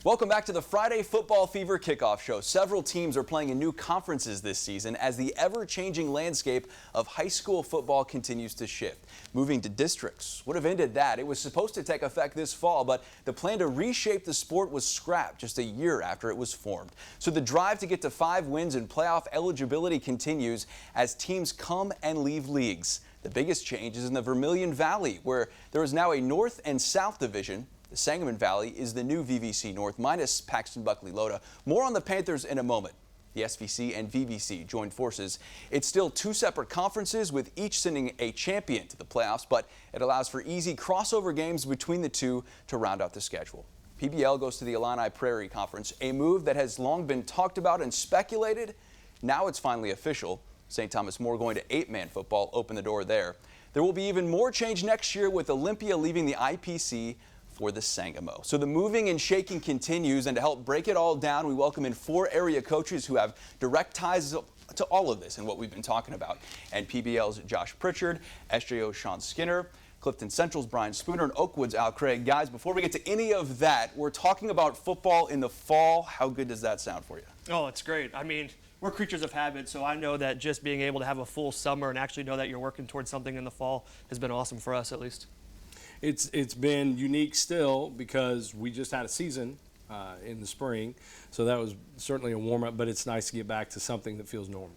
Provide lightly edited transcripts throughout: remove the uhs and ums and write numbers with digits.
Welcome back to the Friday Football Fever Kickoff Show. Several teams are playing in new conferences this season as the ever-changing landscape of high school football continues to shift. Moving to districts would have ended that. It was supposed to take effect this fall, but the plan to reshape the sport was scrapped just a year after it was formed. So the drive to get to 5 wins and playoff eligibility continues as teams come and leave leagues. The biggest change is in the Vermilion Valley, where there is now a North and South division. The Sangamon Valley is the new VVC North minus Paxton-Buckley-Loda. More on the Panthers in a moment. The SVC and VVC joined forces. It's still 2 separate conferences with each sending a champion to the playoffs, but it allows for easy crossover games between the two to round out the schedule. PBL goes to the Illini Prairie Conference, a move that has long been talked about and speculated. Now it's finally official. St. Thomas More going to 8-man football opened the door there. There will be even more change next year with Olympia leaving the IPC for the Sangamo. So the moving and shaking continues, and to help break it all down, we welcome in 4 area coaches who have direct ties to all of this and what we've been talking about. And PBL's Josh Pritchard, SJO's Shawn Skinner, Clifton Central's Brian Spooner, and Oakwood's Al Craig. Guys, before we get to any of that, we're talking about football in the fall. How good does that sound for you? Oh, it's great. I mean, we're creatures of habit, so I know that just being able to have a full summer and actually know that you're working towards something in the fall has been awesome for us, at least. It's been unique still because we just had a season in the spring, so that was certainly a warm-up, but it's nice to get back to something that feels normal.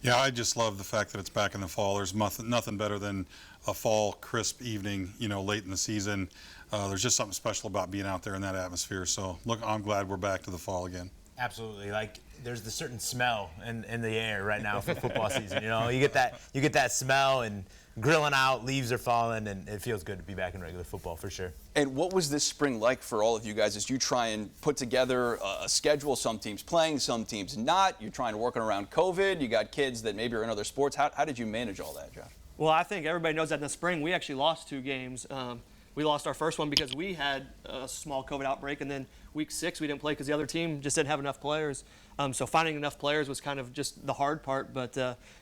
Yeah, I just love the fact that it's back in the fall. There's nothing better than a fall crisp evening, you know, late in the season. There's just something special about being out there in that atmosphere. So, look, I'm glad we're back to the fall again. Absolutely. Like, there's the certain smell in the air right now for football season. You know, you get that smell, and grilling out, leaves are falling, and it feels good to be back in regular football for sure. And what was this spring like for all of you guys as you try and put together a schedule? Some teams playing, some teams not. You're trying to work around COVID. You got kids that maybe are in other sports. How did you manage all that, Josh? Well, I think everybody knows that in the spring we actually lost 2 games. We lost our first one because we had a small COVID outbreak, and then week 6 we didn't play because the other team just didn't have enough players. So finding enough players was kind of just the hard part. But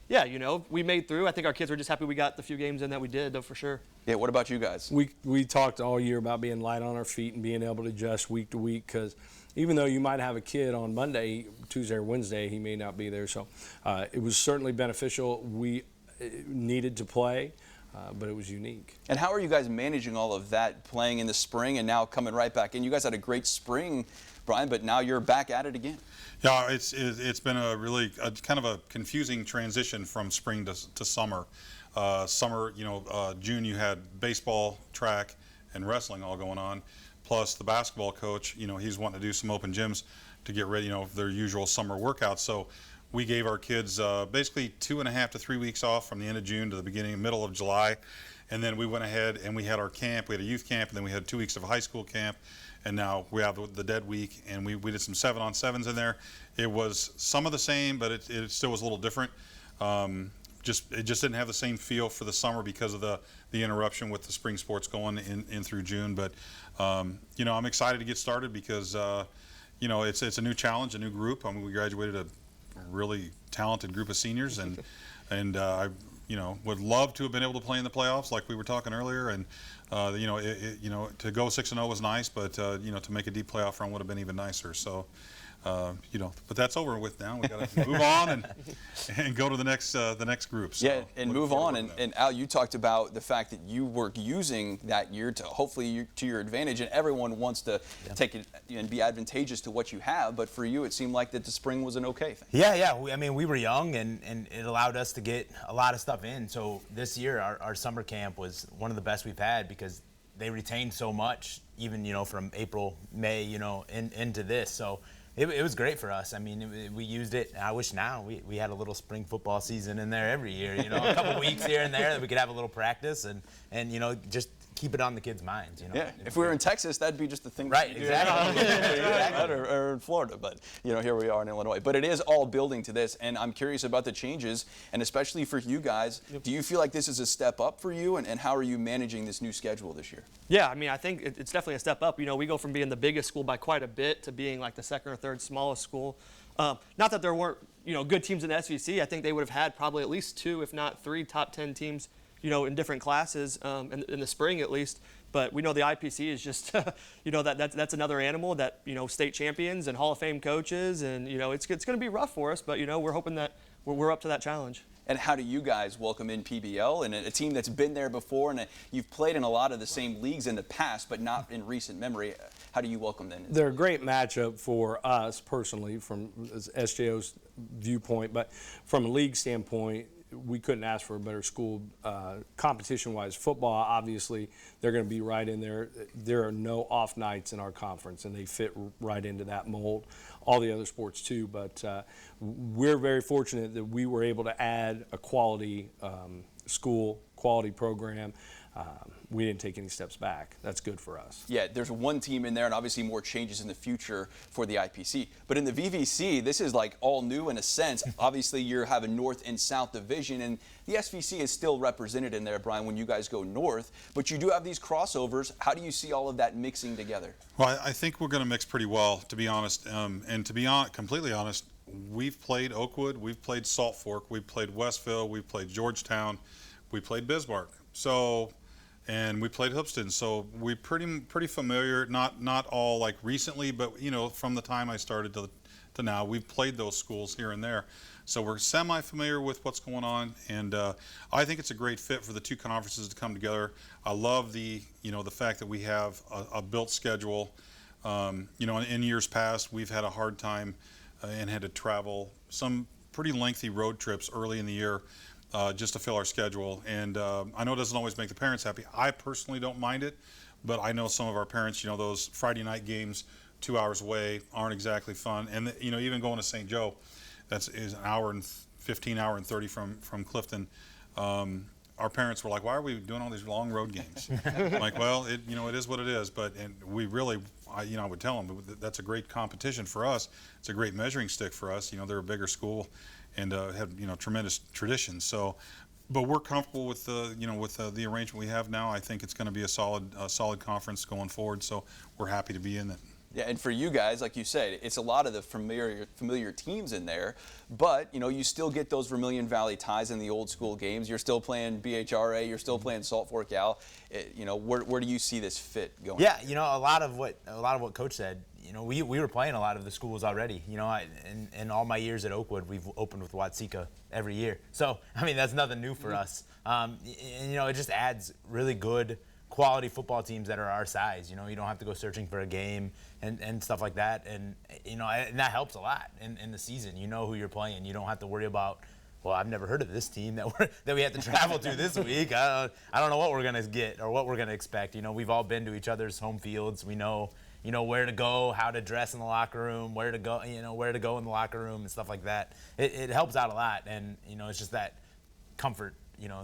yeah, you know, we made through. I think our kids were just happy we got the few games in that we did, though, for sure. Yeah, what about you guys? We talked all year about being light on our feet and being able to adjust week to week, because even though you might have a kid on Monday, Tuesday, or Wednesday, he may not be there. So it was certainly beneficial. We needed to play. But it was unique. And how are you guys managing all of that, playing in the spring and now coming right back in? You guys had a great spring, Brian, but now you're back at it again. Yeah, it's been a really kind of a confusing transition from spring to summer. Summer, you know, June you had baseball, track, and wrestling all going on. Plus the basketball coach, you know, he's wanting to do some open gyms to get ready, you know, their usual summer workouts. So we gave our kids basically 2.5 to 3 weeks off from the end of June to the middle of July. And then we went ahead and we had our camp. We had a youth camp, and then we had 2 weeks of a high school camp. And now we have the dead week, and we did some 7-on-7s in there. It was some of the same, but it still was a little different. It just didn't have the same feel for the summer because of the interruption with the spring sports going in through June. But you know, I'm excited to get started because you know, it's a new challenge, a new group. I mean, we graduated a really talented group of seniors, and I, you know, would love to have been able to play in the playoffs like we were talking earlier. And you know, you know, to go 6-0 was nice, but you know, to make a deep playoff run would have been even nicer. So you know, but that's over with now. We got to move on and go to the next group. So yeah, and move on. And Al, you talked about the fact that you were using that year to hopefully to your advantage, and everyone wants to take it and be advantageous to what you have. But for you, it seemed like that the spring was an okay thing. Yeah. I mean, we were young, and it allowed us to get a lot of stuff in. So this year, our summer camp was one of the best we've had because they retained so much, even, you know, from April, May, you know, into this. So it was great for us. I mean, we used it. I wish now we had a little spring football season in there every year, you know, a couple weeks here and there that we could have a little practice and you know, just keep it on the kids' minds, you know. Yeah, if we were in Texas, that'd be just the thing. Right, exactly. Or in Florida, but you know, here we are in Illinois. But it is all building to this, and I'm curious about the changes, and especially for you guys. Do you feel like this is a step up for you, and how are you managing this new schedule this year? Yeah, I mean, I think it's definitely a step up. You know, we go from being the biggest school by quite a bit to being like the 2nd or 3rd smallest school. Not that there weren't, you know, good teams in the SVC. I think they would have had probably at least 2, if not 3, top 10 teams in different classes in the spring at least. But we know the IPC is just, that's another animal that, state champions and Hall of Fame coaches. And, it's going to be rough for us. But, we're hoping that we're up to that challenge. And how do you guys welcome in PBL and a team that's been there before? And you've played in a lot of the same leagues in the past, but not in recent memory. How do you welcome them? They're a great matchup for us personally from SJO's viewpoint. But from a league standpoint, we couldn't ask for a better school. Competition-wise, football, obviously, they're going to be right in there. There are no off nights in our conference, and they fit right into that mold. All the other sports, too. But we're very fortunate that we were able to add a quality school, quality program. We didn't take any steps back. That's good for us. Yeah, there's one team in there and obviously more changes in the future for the IPC. But in the VVC, this is like all new in a sense. Obviously, you have a North and South division, and the SVC is still represented in there, Brian, when you guys go north. But you do have these crossovers. How do you see all of that mixing together? Well, I think we're going to mix pretty well, to be honest. And to be completely honest, we've played Oakwood, we've played Salt Fork, we've played Westville, we've played Georgetown, we played Bismarck. And we played Hoopston, so we're pretty familiar. Not all like recently, but from the time I started to now, we've played those schools here and there. So we're semi-familiar with what's going on, and I think it's a great fit for the two conferences to come together. I love the fact that we have a built schedule. In years past, we've had a hard time and had to travel some pretty lengthy road trips early in the year. Just to fill our schedule. And I know it doesn't always make the parents happy. I personally don't mind it, but I know some of our parents, those Friday night games 2 hours away aren't exactly fun. And, even going to St. Joe, is an hour and 15, hour and 30 from Clifton. Our parents were like, why are we doing all these long road games? I'm like, well, it is what it is. And we really, I would tell them that's a great competition for us. It's a great measuring stick for us. They're a bigger school and have tremendous traditions. So, but we're comfortable with the arrangement we have now. I think it's going to be a solid conference going forward. So we're happy to be in it. Yeah, and for you guys, like you said, it's a lot of the familiar teams in there, but you still get those Vermilion Valley ties in the old school games. You're still playing BHRA, you're still playing Salt Fork Gal. Where do you see this fit going? Yeah, a lot of what Coach said. We were playing a lot of the schools already. In all my years at Oakwood, we've opened with Watsika every year. So that's nothing new for us. It just adds really good quality football teams that are our size. You don't have to go searching for a game and stuff like that. And and that helps a lot in the season. You know who you're playing. You don't have to worry about, well, I've never heard of this team that we have to travel to this week. I don't know what we're gonna get or what we're gonna expect. We've all been to each other's home fields. We know where to go, how to dress in the locker room, where to go in the locker room and stuff like that. It helps out a lot, and it's just that comfort.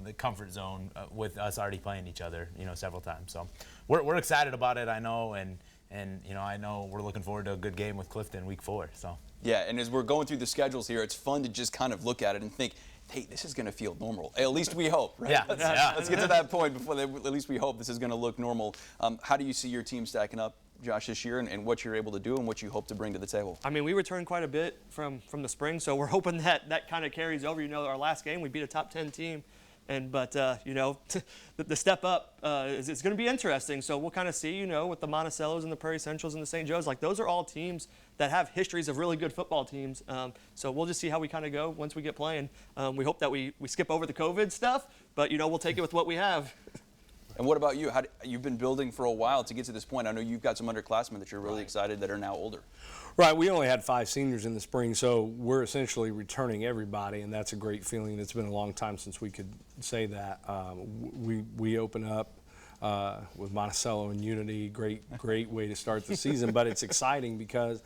The comfort zone with us already playing each other, several times. So we're excited about it, I know, and I know we're looking forward to a good game with Clifton week 4. So yeah, and as we're going through the schedules here, it's fun to just kind of look at it and think, hey, this is going to feel normal. At least we hope, right? Yeah. Let's get to that point before at least we hope this is going to look normal. How do you see your team stacking up, Josh, this year, and what you're able to do and what you hope to bring to the table? We returned quite a bit from the spring, so we're hoping that kind of carries over. Our last game, we beat a top 10 team. But the step up is going to be interesting. So we'll kind of see, with the Monticellos and the Prairie Centrals and the St. Joe's, those are all teams that have histories of really good football teams. So we'll just see how we kind of go once we get playing. We hope that we skip over the COVID stuff, but we'll take it with what we have. And what about you? You've been building for a while to get to this point. I know you've got some underclassmen that you're really excited that are now older. Right, we only had 5 seniors in the spring, so we're essentially returning everybody, and that's a great feeling. It's been a long time since we could say that. We open up with Monticello and Unity, great way to start the season, but it's exciting because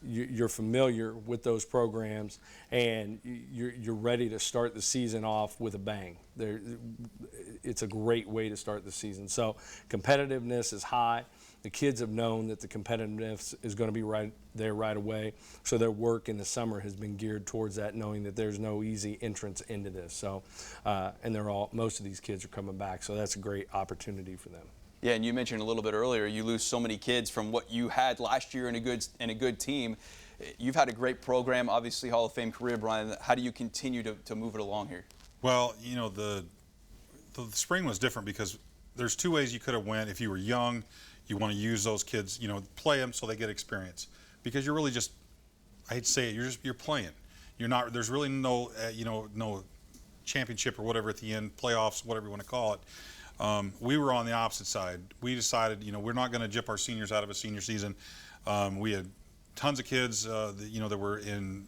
you're familiar with those programs, and you're ready to start the season off with a bang. It's a great way to start the season. So competitiveness is high. The kids have known that the competitiveness is going to be right there right away. So their work in the summer has been geared towards that, knowing that there's no easy entrance into this. So, and most of these kids are coming back. So that's a great opportunity for them. Yeah, and you mentioned a little bit earlier, you lose so many kids from what you had last year in a good team. You've had a great program, obviously Hall of Fame career, Brian. How do you continue to move it along here? Well, the spring was different because there's two ways you could have went. If you were young, you want to use those kids, play them so they get experience, because you're really just, I hate to say it, you're playing. You're not. There's really no no championship or whatever at the end, playoffs, whatever you want to call it. We were on the opposite side. We decided, we're not going to gyp our seniors out of a senior season. We had tons of kids, that were in.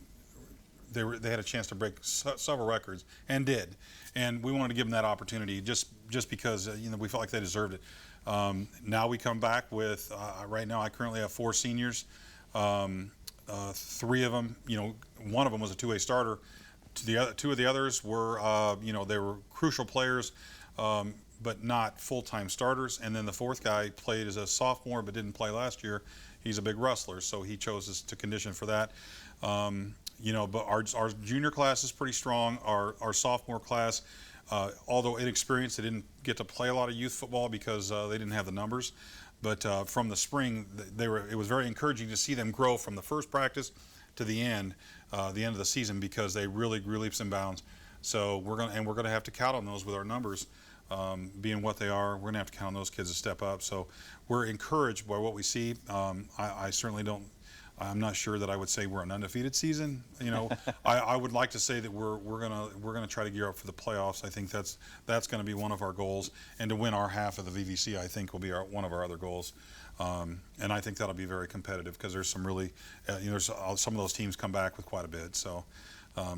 They had a chance to break several records and did, and we wanted to give them that opportunity just because we felt like they deserved it. Now we come back with right now I currently have 4 seniors. 3 of them, one of them was a 2A starter. Two of the others were, they were crucial players, but not full-time starters. And then the 4th guy played as a sophomore but didn't play last year. He's a big wrestler, so he chose us to condition for that. But our junior class is pretty strong. Our sophomore class, although inexperienced, they didn't get to play a lot of youth football because they didn't have the numbers. But from the spring, it was very encouraging to see them grow from the first practice to the end of the season, because they really grew leaps and bounds. So we're gonna have to count on those with our numbers being what they are. We're gonna have to count on those kids to step up. So we're encouraged by what we see. I certainly don't. I'm not sure that I would say we're an undefeated season. I would like to say that we're gonna try to gear up for the playoffs. I think that's going to be one of our goals, and to win our half of the VVC, I think, will be one of our other goals. And I think that'll be very competitive, because there's some really, there's some of those teams come back with quite a bit. So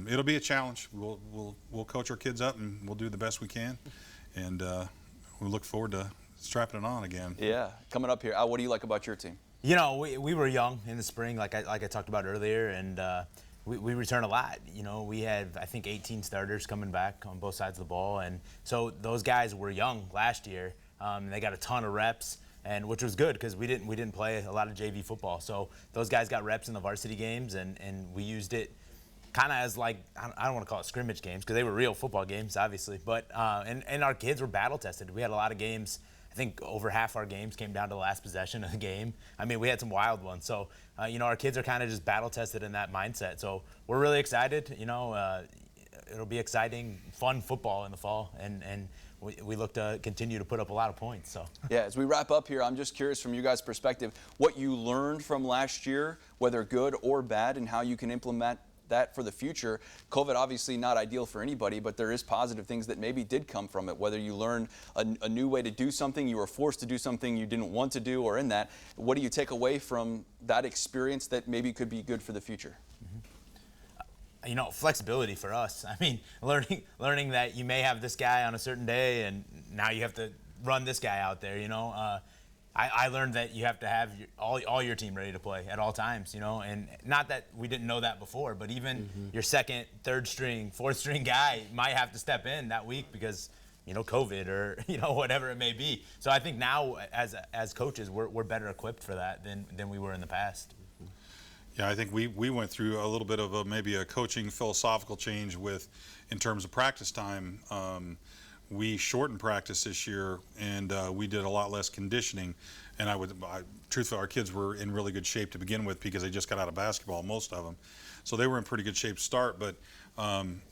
it'll be a challenge. We'll coach our kids up, and we'll do the best we can, and we look forward to strapping it on again. Yeah, coming up here. Al, what do you like about your team? We were young in the spring, like I talked about earlier, and we return a lot. We have, I think, 18 starters coming back on both sides of the ball, and so those guys were young last year. They got a ton of reps, and which was good, because we didn't play a lot of JV football. So those guys got reps in the varsity games, and we used it kind of as, like, I don't want to call it scrimmage games, because they were real football games, obviously. But and our kids were battle tested. We had a lot of games. I think over half our games came down to the last possession of the game. I mean, we had some wild ones. So, our kids are kind of just battle tested in that mindset. So we're really excited. It'll be exciting, fun football in the fall, and we look to continue to put up a lot of points. So yeah, as we wrap up here, I'm just curious from you guys' perspective what you learned from last year, whether good or bad, and how you can implement that for the future. COVID obviously not ideal for anybody, but there is positive things that maybe did come from it, whether you learned a new way to do something, you were forced to do something you didn't want to do, or in that, what do you take away from that experience that maybe could be good for the future? Flexibility for us. I mean, learning that you may have this guy on a certain day, and now you have to run this guy out there. I learned that you have to have all your team ready to play at all times, and not that we didn't know that before, but even your second, third string, fourth string guy might have to step in that week because, COVID or, whatever it may be. So I think now as coaches, we're better equipped for that than we were in the past. Yeah, I think we went through a little bit of maybe a coaching philosophical change in terms of practice time. We shortened practice this year, and we did a lot less conditioning. And truthfully, our kids were in really good shape to begin with because they just got out of basketball, most of them. So they were in pretty good shape to start, but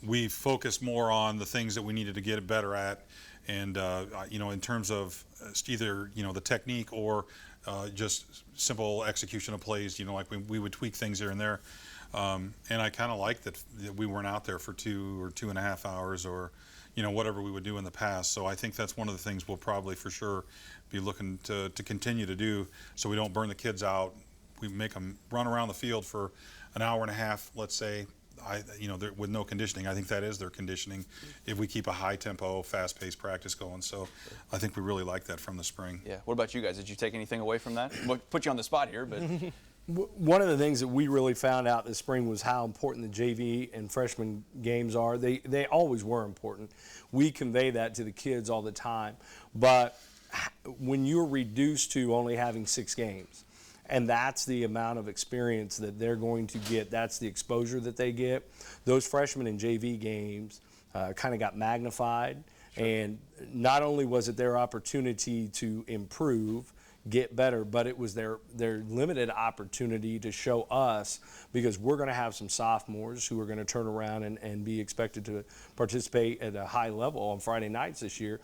we focused more on the things that we needed to get better at. And, in terms of either, the technique or just simple execution of plays, like we would tweak things here and there. And I kind of liked that we weren't out there for 2 or 2.5 hours or, whatever we would do in the past. So I think that's one of the things we'll probably for sure be looking to continue to do, so we don't burn the kids out. We make them run around the field for an hour and a half, let's say, with no conditioning. I think that is their conditioning if we keep a high tempo, fast paced practice going. So I think we really like that from the spring. Yeah. What about you guys? Did you take anything away from that? We'll put you on the spot here, but. One of the things that we really found out this spring was how important the JV and freshman games are. They always were important. We convey that to the kids all the time. But when you're reduced to only having 6 games, and that's the amount of experience that they're going to get, that's the exposure that they get, those freshman and JV games kind of got magnified. And not only was it their opportunity to improve, get better, but it was their limited opportunity to show us, because we're going to have some sophomores who are going to turn around and be expected to participate at a high level on Friday nights this year.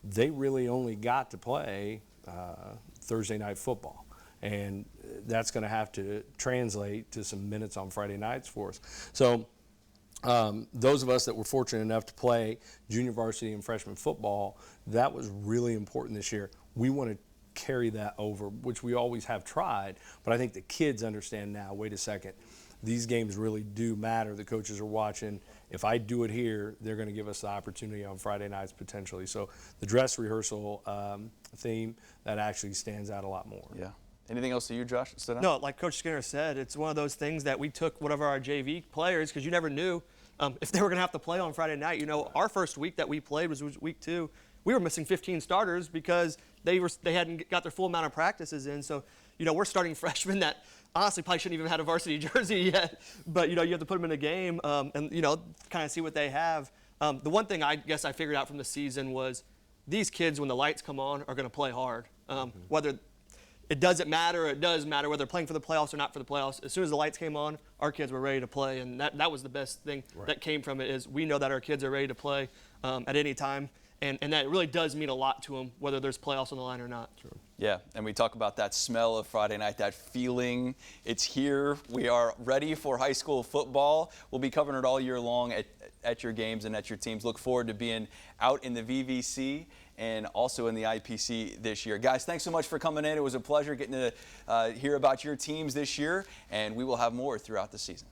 They really only got to play Thursday night football, and that's going to have to translate to some minutes on Friday nights for us. So those of us that were fortunate enough to play junior varsity and freshman football, that was really important this year. We want to carry that over, which we always have tried, but I think the kids understand now, wait a second, these games really do matter. The coaches are watching. If I do it here, they're going to give us the opportunity on Friday nights potentially. So the dress rehearsal theme, that actually stands out a lot more. Yeah. Anything else to you, Josh, that stood out? No, like Coach Skinner said, it's one of those things that we took whatever our JV players, because you never knew if they were going to have to play on Friday night. You know, our first week that we played was week 2. We were missing 15 starters because they hadn't got their full amount of practices in. So, you know, we're starting freshmen that honestly probably shouldn't even have had a varsity jersey yet. But, you know, you have to put them in a game and, you know, kind of see what they have. The one thing I guess I figured out from the season was these kids, when the lights come on, are going to play hard. Whether it doesn't matter or it does matter, whether they're playing for the playoffs or not for the playoffs. As soon as the lights came on, our kids were ready to play. And that was the best thing that came from it, is we know that our kids are ready to play at any time. And that really does mean a lot to them, whether there's playoffs on the line or not. Sure. Yeah, and we talk about that smell of Friday night, that feeling. It's here. We are ready for high school football. We'll be covering it all year long at your games and at your teams. Look forward to being out in the VVC and also in the IPC this year. Guys, thanks so much for coming in. It was a pleasure getting to hear about your teams this year, and we will have more throughout the season.